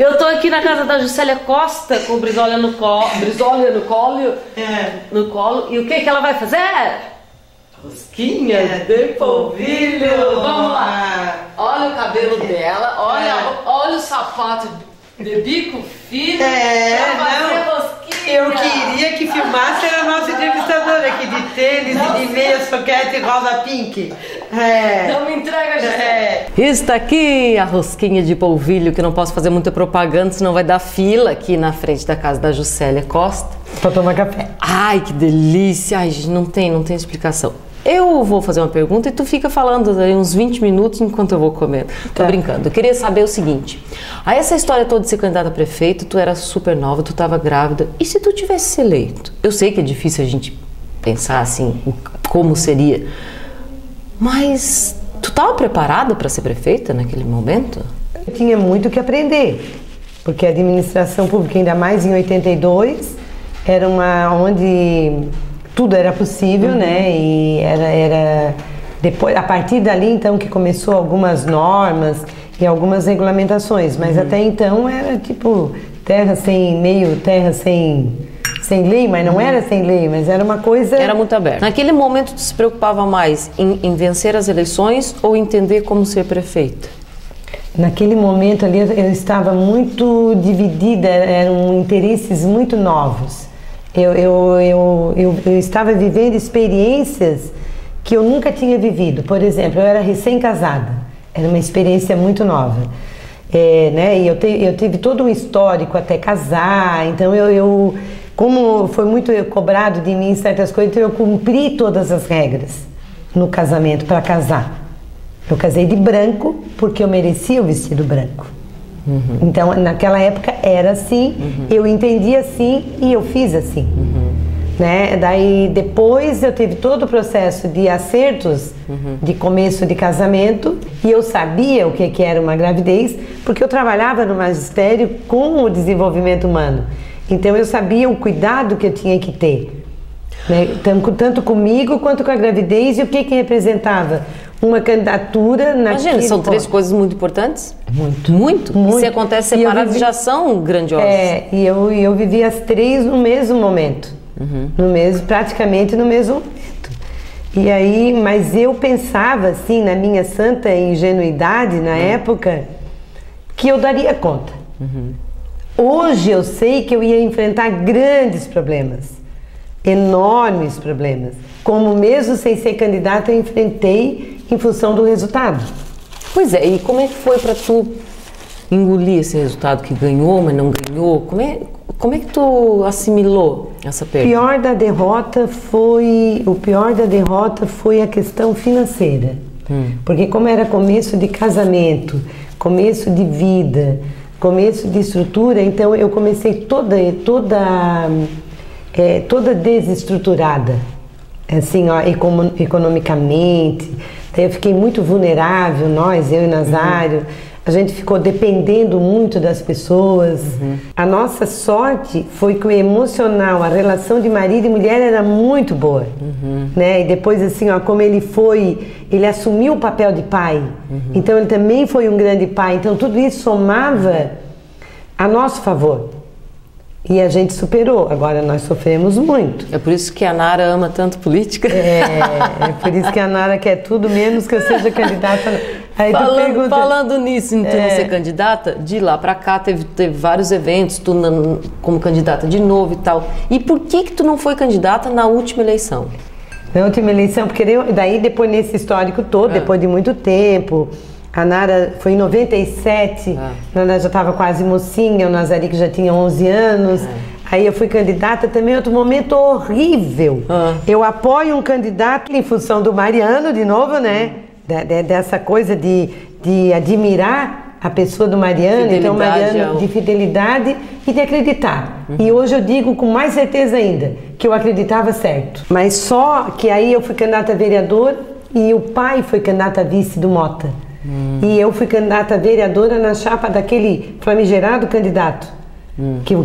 Eu tô aqui na casa da Juscelia Costa com Brizola no colo. No colo. E o que ela vai fazer? Rosquinha de polvilho. Vamos lá. Olha o cabelo dela, olha o sapato de bico fino. Eu queria que filmasse a nossa entrevistadora aqui de tênis e de meia soquete rosa pink. Não me entrega, Juscelia. Está aqui a rosquinha de polvilho, que não posso fazer muita propaganda, senão vai dar fila aqui na frente da casa da Juscelia Costa. Pra tomar café. Ai, que delícia. Ai, não tem explicação. Eu vou fazer uma pergunta e tu fica falando aí uns 20 minutos enquanto eu vou comendo. Tô brincando. Eu queria saber o seguinte. Aí essa história toda de ser candidata a prefeito, tu era super nova, tu tava grávida. E se tu tivesse se eleito? Eu sei que é difícil a gente pensar assim, como seria. Mas tu tava preparada para ser prefeita naquele momento? Eu tinha muito o que aprender. Porque a administração pública, ainda mais em 82, era onde tudo era possível, né? E era depois, a partir dali então que começou algumas normas e algumas regulamentações, mas até então era tipo terra sem lei, mas não era sem lei, mas era uma coisa... Era muito aberta. Naquele momento tu se preocupava mais em vencer as eleições ou entender como ser prefeita? Naquele momento ali eu estava muito dividida, eram interesses muito novos. Eu estava vivendo experiências que eu nunca tinha vivido. Por exemplo, eu era recém-casada, era uma experiência muito nova. Né? E eu tive todo um histórico até casar, então como foi muito cobrado de mim certas coisas, então eu cumpri todas as regras no casamento para casar. Eu casei de branco porque eu merecia o vestido branco. Então, naquela época era assim, eu entendi assim e eu fiz assim. Né? Daí, depois eu tive todo o processo de acertos de começo de casamento e eu sabia o que era uma gravidez porque eu trabalhava no magistério com o desenvolvimento humano. Então, eu sabia o cuidado que eu tinha que ter, né? Tanto comigo quanto com a gravidez e o que representava uma candidatura naquele... Imagina, são três coisas muito importantes? Muito. Se acontece separadas, já são grandiosas. E eu vivi as três no mesmo momento. Praticamente no mesmo momento. E aí, mas eu pensava assim, na minha santa ingenuidade na época, que eu daria conta. Hoje eu sei que eu ia enfrentar grandes problemas, enormes problemas, como mesmo sem ser candidata eu enfrentei em função do resultado. Pois é, e como é que foi para tu engolir esse resultado que ganhou, mas não ganhou? Como é que tu assimilou essa perda? O pior da derrota foi a questão financeira. Porque como era começo de casamento, começo de vida, começo de estrutura, então eu comecei toda desestruturada, assim, ó, economicamente. Daí eu fiquei muito vulnerável, eu e Nazário, a gente ficou dependendo muito das pessoas. A nossa sorte foi que o emocional, a relação de marido e mulher era muito boa, né? E depois assim, ó, como ele assumiu o papel de pai, então ele também foi um grande pai, então tudo isso somava a nosso favor. E a gente superou, agora nós sofremos muito. É por isso que a Nara ama tanto política? É por isso que a Nara quer tudo menos que eu seja candidata. Aí falando nisso, em tu não ser candidata, de lá pra cá teve vários eventos, tu como candidata de novo e tal. E por que tu não foi candidata na última eleição? Na última eleição, porque daí depois nesse histórico todo, depois de muito tempo... A Nara foi em 97, a Nara já estava quase mocinha, o Nazarico já tinha 11 anos. Aí eu fui candidata também, outro momento horrível. Eu apoio um candidato em função do Mariano, de novo, né? Dessa coisa de admirar a pessoa do Mariano, então Mariano de fidelidade e de acreditar. E hoje eu digo com mais certeza ainda que eu acreditava certo. Mas só que aí eu fui candidata a vereador e o pai foi candidato a vice do Mota. E eu fui candidata a vereadora na chapa daquele famigerado candidato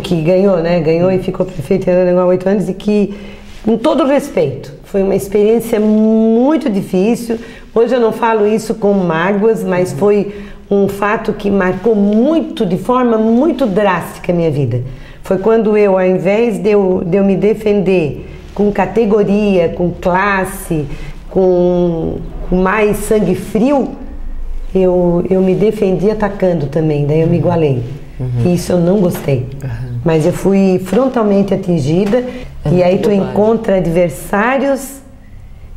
que ganhou, né? Ganhou e ficou prefeito há 8 anos e que, com todo respeito, foi uma experiência muito difícil. Hoje eu não falo isso com mágoas, mas foi um fato que marcou muito, de forma muito drástica a minha vida. Foi quando eu, ao invés de eu me defender com categoria, com classe, com mais sangue frio, eu me defendi atacando também, daí eu me igualei. E isso eu não gostei. Mas eu fui frontalmente atingida, e aí tu encontra adversários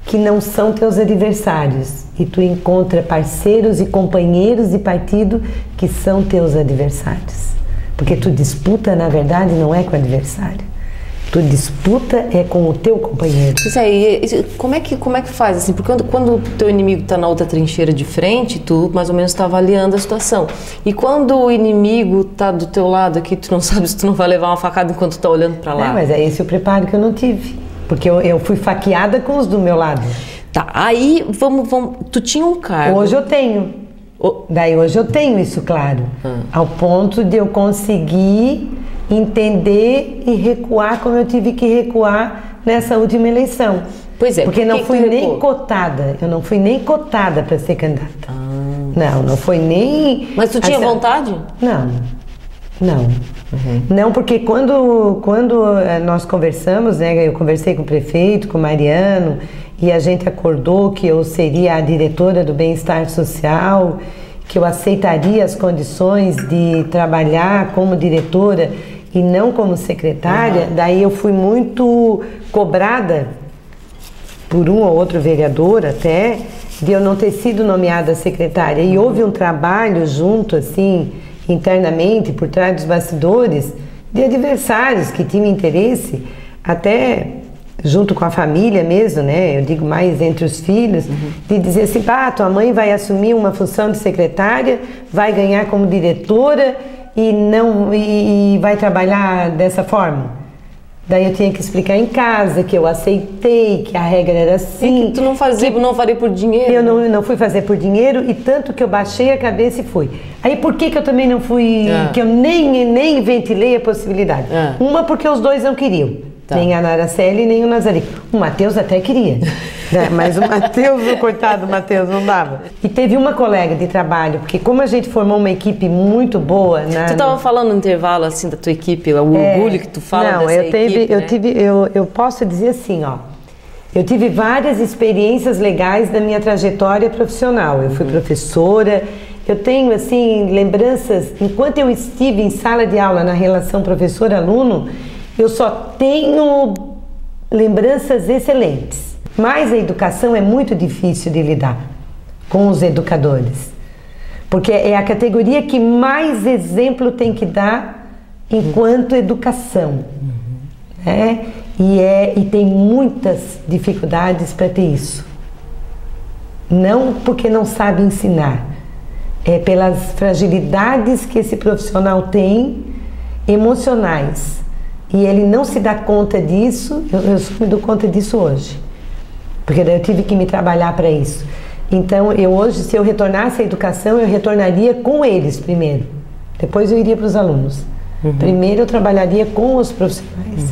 que não são teus adversários, e tu encontra parceiros e companheiros de partido que são teus adversários, porque tu disputa, na verdade, não é com o adversário, tu disputa é com o teu companheiro. Isso aí, como é que faz assim? Porque quando o teu inimigo está na outra trincheira de frente, tu mais ou menos está avaliando a situação, e quando o inimigo está do teu lado aqui, tu não sabe se tu não vai levar uma facada enquanto tu está olhando para lá. Mas é esse o preparo que eu não tive. Porque eu fui faqueada com os do meu lado. Tá, aí vamos. Tu tinha um cargo. Hoje eu tenho. Daí hoje eu tenho isso claro. Ao ponto de eu conseguir entender e recuar como eu tive que recuar nessa última eleição. Pois é. Porque não fui nem cotada. Eu não fui nem cotada para ser candidata. Não foi nem... Mas tu tinha vontade? Não. Não, porque quando nós conversamos, né, eu conversei com o prefeito, com o Mariano, e a gente acordou que eu seria a diretora do bem-estar social, que eu aceitaria as condições de trabalhar como diretora e não como secretária, daí eu fui muito cobrada por um ou outro vereador até, de eu não ter sido nomeada secretária. E houve um trabalho junto, assim, internamente, por trás dos bastidores, de adversários que tinham interesse, até junto com a família mesmo, né? Eu digo mais entre os filhos, de dizer assim, tua mãe vai assumir uma função de secretária, vai ganhar como diretora e vai trabalhar dessa forma. Daí eu tinha que explicar em casa que eu aceitei, que a regra era assim. Que tu não faria por dinheiro? Eu não fui fazer por dinheiro, e tanto que eu baixei a cabeça e fui. Aí por que eu também não fui, que eu nem ventilei a possibilidade? Uma, porque os dois não queriam. Nem a Naraceli, nem o Nazari. O Matheus até queria, né? Mas o Matheus, o coitado do Matheus, não dava. E teve uma colega de trabalho, porque como a gente formou uma equipe muito boa... Tu estava falando no intervalo, assim, da tua equipe, o orgulho que tu fala dessa equipe, eu posso dizer assim, eu tive várias experiências legais da minha trajetória profissional. Eu fui professora, eu tenho, assim, lembranças, enquanto eu estive em sala de aula na relação professor-aluno, eu só tenho lembranças excelentes. Mas a educação é muito difícil de lidar com os educadores, porque é a categoria que mais exemplo tem que dar enquanto educação. Né? E tem muitas dificuldades para ter isso. Não porque não sabe ensinar, é pelas fragilidades que esse profissional tem, emocionais. E ele não se dá conta disso, eu só me dou conta disso hoje. Porque daí eu tive que me trabalhar para isso. Então, hoje, se eu retornasse à educação, eu retornaria com eles primeiro. Depois eu iria para os alunos. Primeiro eu trabalharia com os profissionais,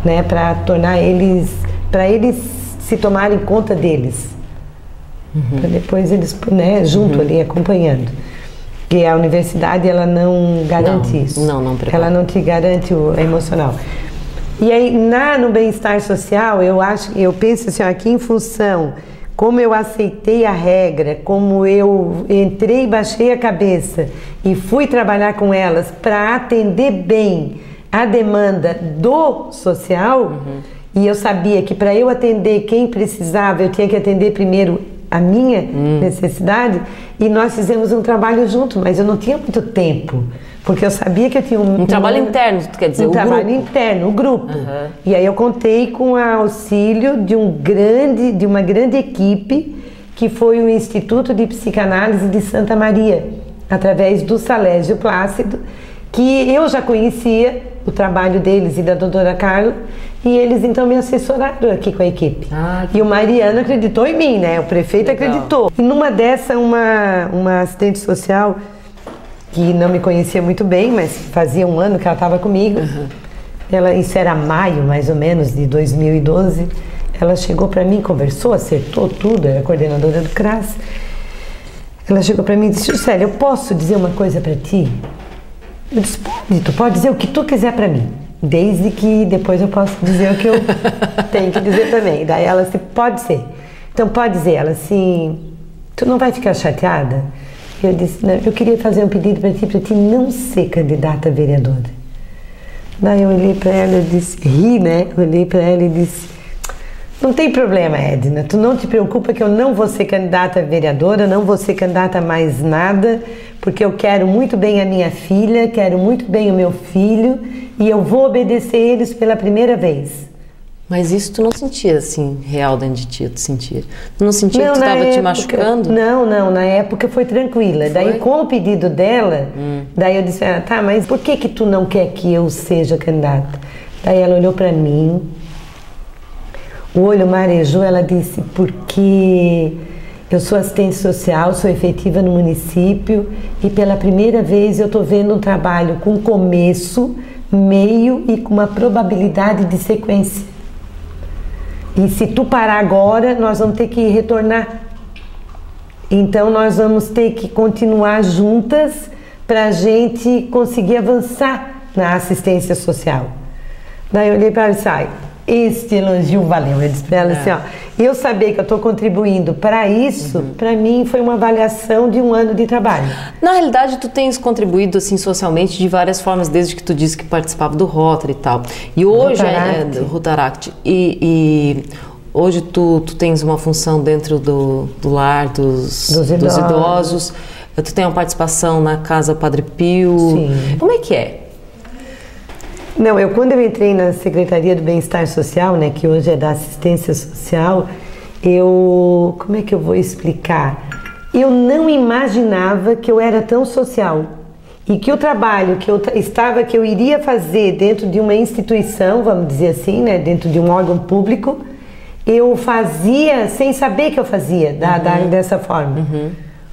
né, para eles se tomarem conta deles. Para depois eles, né, junto ali, acompanhando. Porque a universidade, ela não garante isso. Ela não te garante o emocional. E aí, no bem-estar social, eu penso assim, aqui em função, como eu aceitei a regra, como eu entrei, baixei a cabeça e fui trabalhar com elas para atender bem a demanda do social, e eu sabia que para eu atender quem precisava, eu tinha que atender primeiro a minha necessidade, e nós fizemos um trabalho junto, mas eu não tinha muito tempo, porque eu sabia que eu tinha um trabalho interno, tu quer dizer, um trabalho interno, o grupo. E aí eu contei com o auxílio de uma grande equipe, que foi o Instituto de Psicanálise de Santa Maria, através do Salésio Plácido, que eu já conhecia o trabalho deles e da doutora Carla, e eles então me assessoraram aqui com a equipe. E o Mariano acreditou em mim, né? O prefeito acreditou. E numa dessa, uma assistente social, que não me conhecia muito bem, mas fazia um ano que ela estava comigo, isso era maio, mais ou menos, de 2012, ela chegou para mim, conversou, acertou tudo, era coordenadora do CRAS. Ela chegou para mim e disse: Juscelia, eu posso dizer uma coisa para ti? Eu disse: pode, tu pode dizer o que tu quiser para mim, desde que depois eu possa dizer o que eu tenho que dizer também. Daí ela disse: pode ser. Então pode dizer. Ela assim: tu não vai ficar chateada? Eu disse: não, eu queria fazer um pedido para ti não ser candidata a vereadora. Daí eu olhei para ela e disse, ri, né? Eu olhei para ela e disse: não tem problema, Edna, tu não te preocupa que eu não vou ser candidata a vereadora, não vou ser candidata a mais nada, porque eu quero muito bem a minha filha, quero muito bem o meu filho e eu vou obedecer eles pela primeira vez. Mas isso tu não sentia assim, real dentro de ti, tu sentia? Tu não sentia que tu estava te machucando? Não, na época foi tranquila. Daí com o pedido dela, daí eu disse: ah, tá, mas por que tu não quer que eu seja candidata? Daí ela olhou para mim, o olho marejou, ela disse: porque eu sou assistente social, sou efetiva no município e pela primeira vez eu estou vendo um trabalho com começo, meio e com uma probabilidade de sequência. E se tu parar agora, nós vamos ter que retornar. Então nós vamos ter que continuar juntas para a gente conseguir avançar na assistência social. Daí eu olhei para ela e disse: ai, este elogio valeu. Eu disse para ela assim: ó, eu saber que eu estou contribuindo para isso, para mim foi uma avaliação de um ano de trabalho. Na realidade, tu tens contribuído assim socialmente de várias formas, desde que tu disse que participava do Rotary e tal. E hoje do Rotaract. E hoje tu tens uma função dentro do lar dos idosos. Tu tem uma participação na Casa Padre Pio. Sim. Como é que é? Não, quando eu entrei na Secretaria do Bem-Estar Social, né, que hoje é da Assistência Social, como é que eu vou explicar? Eu não imaginava que eu era tão social e que o trabalho que eu iria fazer dentro de uma instituição, vamos dizer assim, né, dentro de um órgão público, eu fazia sem saber que eu fazia dessa forma.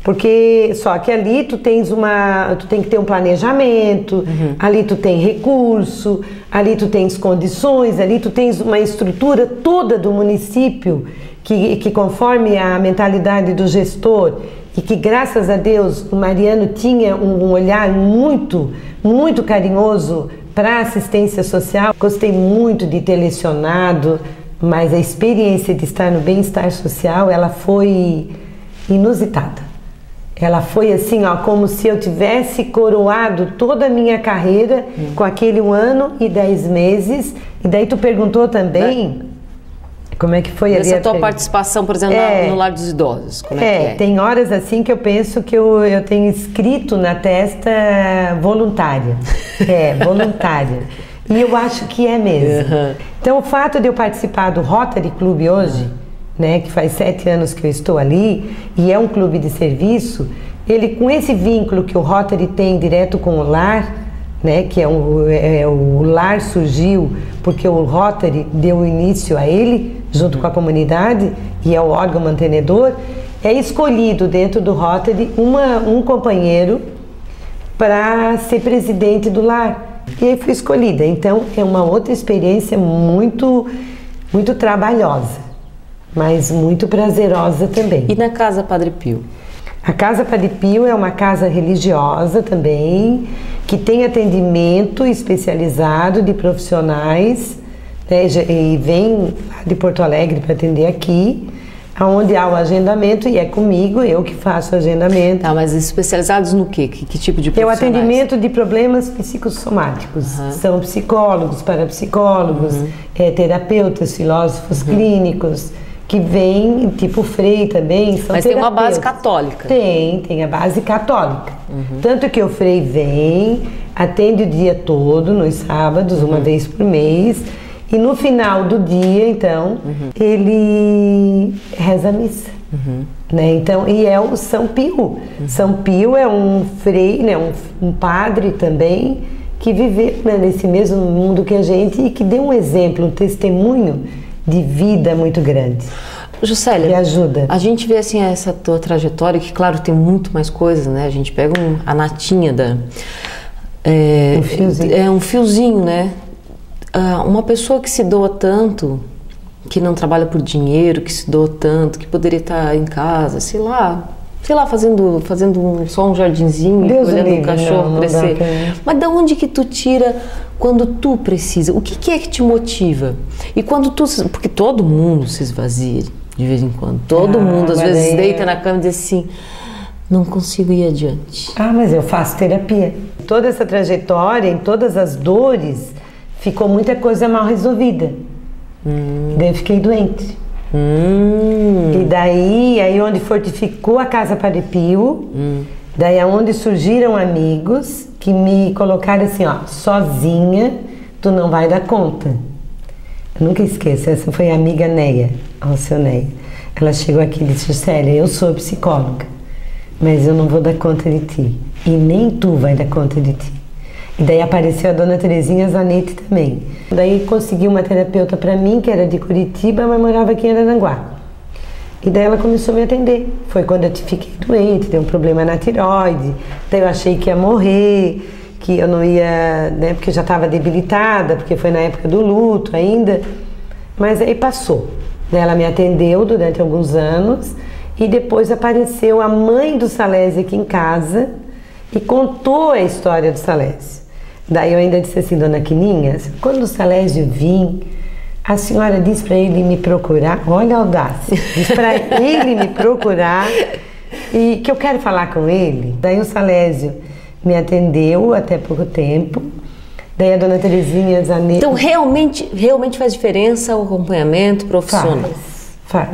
Porque só que ali tu tem que ter um planejamento, ali tu tem recurso, ali tu tens condições, ali tu tens uma estrutura toda do município que conforme a mentalidade do gestor e que graças a Deus o Mariano tinha um olhar muito, muito carinhoso para a assistência social. Gostei muito de ter lecionado, mas a experiência de estar no bem-estar social, ela foi inusitada. Ela foi assim, ó, como se eu tivesse coroado toda a minha carreira com aquele 1 ano e 10 meses. E daí tu perguntou também como é que foi ali. Essa tua participação, por exemplo, no Lar dos Idosos. Como é que é? Tem horas assim que eu penso que eu tenho escrito na testa voluntária. Voluntária. E eu acho que é mesmo. Então o fato de eu participar do Rotary Club hoje, né, que faz 7 anos que eu estou ali, e é um clube de serviço, ele com esse vínculo que o Rotary tem direto com o lar, né, que o lar surgiu porque o Rotary deu início a ele, junto com a comunidade, e é o órgão mantenedor, é escolhido dentro do Rotary um companheiro para ser presidente do lar. E aí fui escolhida. Então é uma outra experiência muito, muito trabalhosa, mas muito prazerosa também. E na Casa Padre Pio? A Casa Padre Pio é uma casa religiosa também, que tem atendimento especializado de profissionais, né, e vem de Porto Alegre para atender aqui, onde há o agendamento e é comigo, eu que faço o agendamento. Tá, mas especializados no quê? Que tipo de profissionais? É o atendimento de problemas psicossomáticos. São psicólogos, parapsicólogos, terapeutas, filósofos clínicos, que vem, tipo Frei também, são Mas terapeutas. Tem uma base católica. Tem a base católica. Tanto que o Frei vem, atende o dia todo, nos sábados, uma vez por mês, e no final do dia, então, ele reza a missa. Né? Então, e é o São Pio. São Pio é um frei, né? um padre também, que viveu, né, nesse mesmo mundo que a gente e que deu um exemplo, um testemunho de vida muito grande. Juscelia, me ajuda. A gente vê assim essa tua trajetória, que claro tem muito mais coisas, né? A gente pega a natinha da... um fiozinho. É um fiozinho, né? Uma pessoa que se doa tanto, que não trabalha por dinheiro, que se doa tanto, que poderia estar em casa, sei lá, sei lá, fazendo só um jardinzinho, Deus olhando livre, o cachorro não crescer. dá pra... Mas da onde que tu tira quando tu precisa? O que é que te motiva? E quando tu... Porque todo mundo se esvazia de vez em quando. Todo mundo, às vezes, deita na cama e diz assim, não consigo ir adiante. Ah, mas eu faço terapia. Toda essa trajetória, em todas as dores, ficou muita coisa mal resolvida. Daí eu fiquei doente. E daí, aí onde fortificou a Casa Padre Pio, daí é onde surgiram amigos que me colocaram assim, ó, sozinha, tu não vai dar conta. Eu nunca esqueço, essa foi a amiga Neia, Alcioneia. Ela chegou aqui e disse, Juscelia, eu sou psicóloga, mas eu não vou dar conta de ti. E nem tu vai dar conta de ti. E daí apareceu a dona Terezinha Zanetti também. Daí consegui uma terapeuta para mim, que era de Curitiba, mas morava aqui em Araranguá. E daí ela começou a me atender. Foi quando eu fiquei doente, deu um problema na tireoide. Daí eu achei que ia morrer, que eu não ia, né, porque eu já estava debilitada, porque foi na época do luto ainda. Mas aí passou. Daí ela me atendeu durante alguns anos e depois apareceu a mãe do Salésio aqui em casa e contou a história do Salésio. Daí eu ainda disse assim, dona Quininha, quando o Salésio vir, a senhora diz para ele me procurar, olha a audácia, diz para ele me procurar e que eu quero falar com ele. Daí o Salésio me atendeu até pouco tempo, daí a dona Terezinha Zanetti... Então realmente faz diferença o acompanhamento profissional? Faz.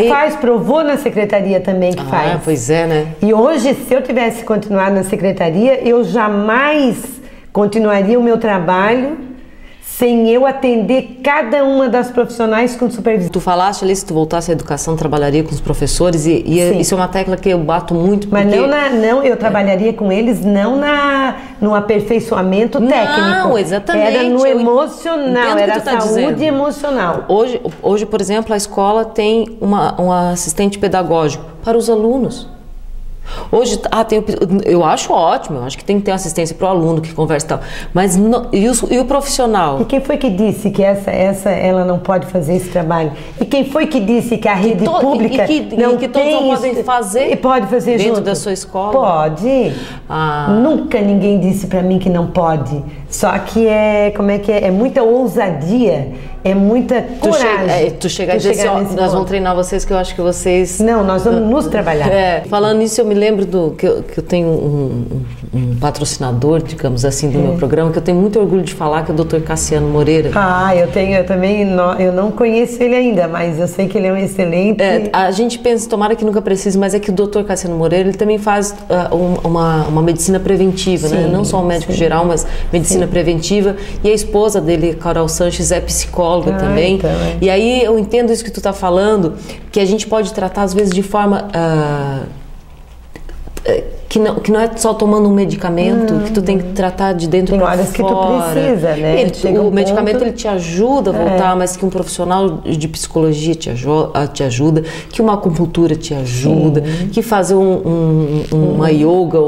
Faz, provou na secretaria também que faz. Ah, pois é, né? E hoje, se eu tivesse continuado na secretaria, eu jamais continuaria o meu trabalho sem eu atender cada uma das profissionais com supervisão. Tu falaste ali, se tu voltasse à educação, trabalharia com os professores e isso é uma tecla que eu bato muito. Mas não, eu trabalharia com eles não no aperfeiçoamento técnico. Não, exatamente. Era no emocional, era saúde emocional. Hoje, por exemplo, a escola tem um assistente pedagógico para os alunos. Hoje, eu acho ótimo, eu acho que tem que ter assistência para o aluno que conversa e tal, mas e o profissional? E quem foi que disse que ela não pode fazer esse trabalho? E quem foi que disse que a rede pública não que todos não podem fazer? E pode fazer dentro junto da sua escola? Pode. Nunca ninguém disse para mim que não pode. Só que é muita ousadia, é muita coragem. Tu chega a dizer assim, nós vamos treinar vocês, que eu acho que vocês... Não, nós vamos nos trabalhar. Falando nisso, eu me lembro que eu tenho um patrocinador, digamos assim, do meu programa, que eu tenho muito orgulho de falar, que é o Dr. Cassiano Moreira. Eu também, eu não conheço ele ainda, mas eu sei que ele é um excelente... A gente pensa, tomara que nunca precise, mas é que o Dr. Cassiano Moreira, ele também faz uma medicina preventiva, né? Não só um médico geral, mas medicina preventiva, e a esposa dele, Carol Sanches, é psicóloga também. E aí eu entendo isso que tu tá falando, que a gente pode tratar às vezes de forma que não é só tomando um medicamento, que tu tem que tratar de dentro para fora. Tem horas que tu precisa, né? O medicamento ele te ajuda a voltar, mas que um profissional de psicologia te ajuda, que uma acupuntura te ajuda, que fazer uma yoga,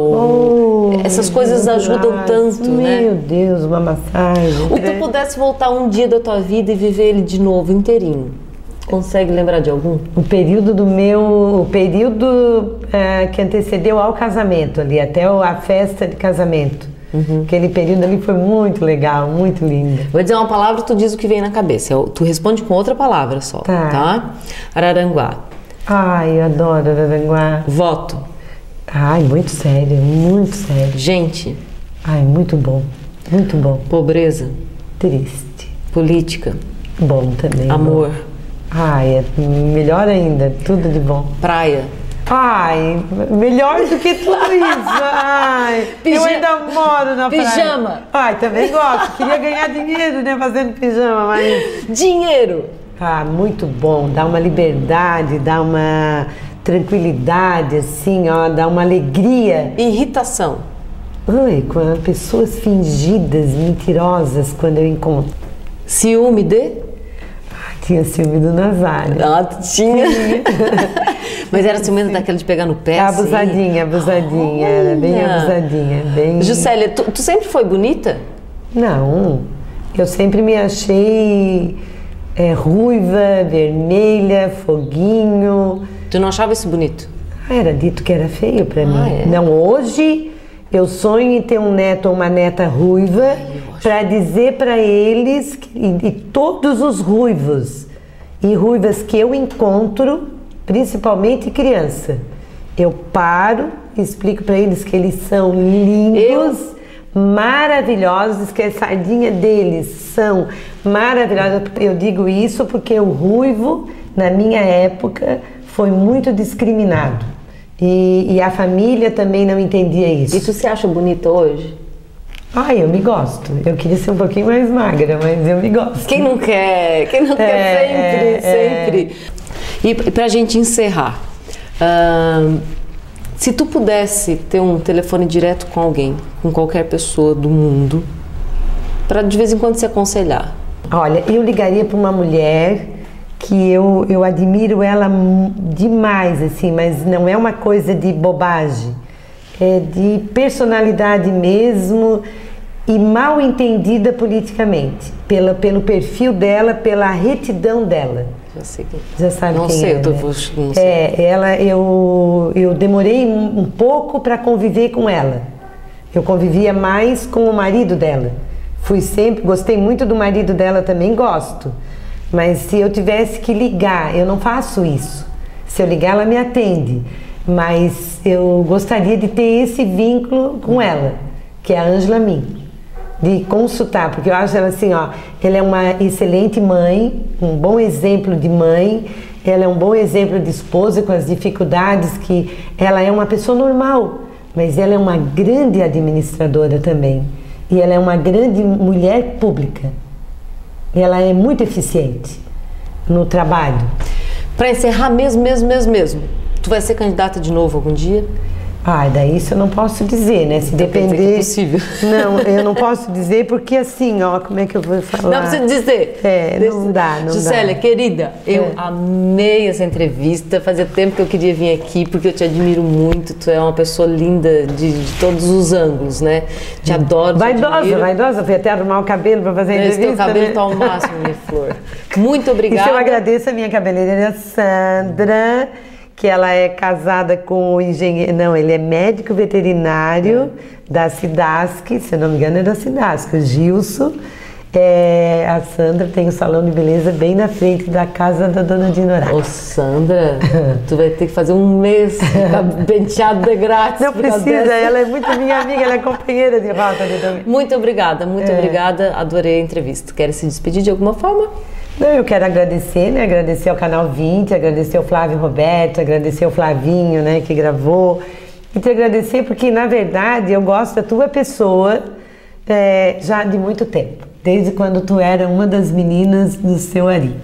essas coisas ajudam tanto, né? Meu Deus, uma massagem. Se tu pudesse voltar um dia da tua vida e viver ele de novo, inteirinho, consegue lembrar de algum? O período que antecedeu ao casamento ali, até a festa de casamento. Aquele período ali foi muito legal, muito lindo. Vou dizer uma palavra, tu diz o que vem na cabeça. Tu responde com outra palavra só, tá? Araranguá. Ai, eu adoro Araranguá. Voto. Ai, muito sério, muito sério. Gente. Ai, muito bom, muito bom. Pobreza. Triste. Política. Bom também. Amor. Ai, é melhor ainda, tudo de bom. Praia. Ai, melhor do que tudo isso. Ai, eu ainda moro na praia. Pijama. Ai, também gosto. Queria ganhar dinheiro, né, fazendo pijama, mas... Dinheiro. Muito bom. Dá uma liberdade, dá uma tranquilidade, assim, ó, dá uma alegria. Irritação. Ai, com pessoas fingidas, mentirosas, quando eu encontro. Ciúme de... Tinha ciúme do Nazário. Tinha. Mas era ciúme daquela de pegar no pé, abusadinha, era bem abusadinha. Bem... Juscelia, tu sempre foi bonita? Não, eu sempre me achei ruiva, vermelha, foguinho. Tu não achava isso bonito? Era dito que era feio para mim. É? Não, hoje eu sonho em ter um neto ou uma neta ruiva para dizer para eles, e todos os ruivos e ruivas que eu encontro, principalmente criança, eu paro e explico para eles que eles são lindos, maravilhosos, que a sardinha deles são maravilhosas. Eu digo isso porque o ruivo, na minha época, foi muito discriminado. E a família também não entendia isso. E tu se acha bonita hoje? Ai, eu me gosto. Eu queria ser um pouquinho mais magra, mas eu me gosto. Quem não quer? Quem não quer sempre? E pra gente encerrar, se tu pudesse ter um telefone direto com alguém, com qualquer pessoa do mundo, para de vez em quando se aconselhar. Olha, eu ligaria para uma mulher que eu admiro ela demais, assim, mas não é uma coisa de bobagem, é de personalidade mesmo e mal entendida politicamente, pelo perfil dela, pela retidão dela. Já sei quem. Já sabe não quem sei, é, não sei. Eu demorei um pouco para conviver com ela. Eu convivia mais com o marido dela. Gostei muito do marido dela também, gosto. Mas se eu tivesse que ligar, eu não faço isso. Se eu ligar, ela me atende. Mas eu gostaria de ter esse vínculo com ela, que é a Ângela Min. De consultar, porque eu acho ela assim, ó, ela é uma excelente mãe, um bom exemplo de mãe, ela é um bom exemplo de esposa com as dificuldades que ela é uma pessoa normal, mas ela é uma grande administradora também. E ela é uma grande mulher pública. Ela é muito eficiente no trabalho. Para encerrar mesmo, tu vai ser candidata de novo algum dia? Daí isso eu não posso dizer, né? Se depender... Que é possível. Não, eu não posso dizer porque assim, ó, como é que eu vou falar? Não precisa dizer. Não dá. Gisélia, querida, eu amei essa entrevista. Fazia tempo que eu queria vir aqui porque eu te admiro muito. Tu é uma pessoa linda de todos os ângulos, né? Te adoro, Vaidosa. Fui até arrumar o cabelo para fazer a entrevista. Teu cabelo tá ao máximo, minha flor. Muito obrigada. Isso eu agradeço a minha cabeleireira Sandra, que ela é casada com o engenheiro, não, ele é médico veterinário da Cidasc, se não me engano é da Cidasc, o Gilson. A Sandra tem um salão de beleza bem na frente da casa da dona Dinorá. Ô Sandra, tu vai ter que fazer um mês penteado de grátis. Não precisa, ela é muito minha amiga, ela é companheira de rota também. Muito obrigada, adorei a entrevista. Quer se despedir de alguma forma? Não, eu quero agradecer, né? Agradecer ao Canal 20, agradecer ao Flávio Roberto, agradecer ao Flavinho, né? Que gravou. E te agradecer porque, na verdade, eu gosto da tua pessoa já de muito tempo. Desde quando tu era uma das meninas do seu Ari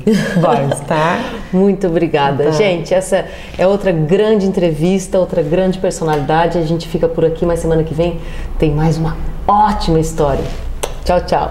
Borges, tá? Muito obrigada. Tá. Gente, essa é outra grande entrevista, outra grande personalidade. A gente fica por aqui, mas semana que vem tem mais uma ótima história. Tchau, tchau.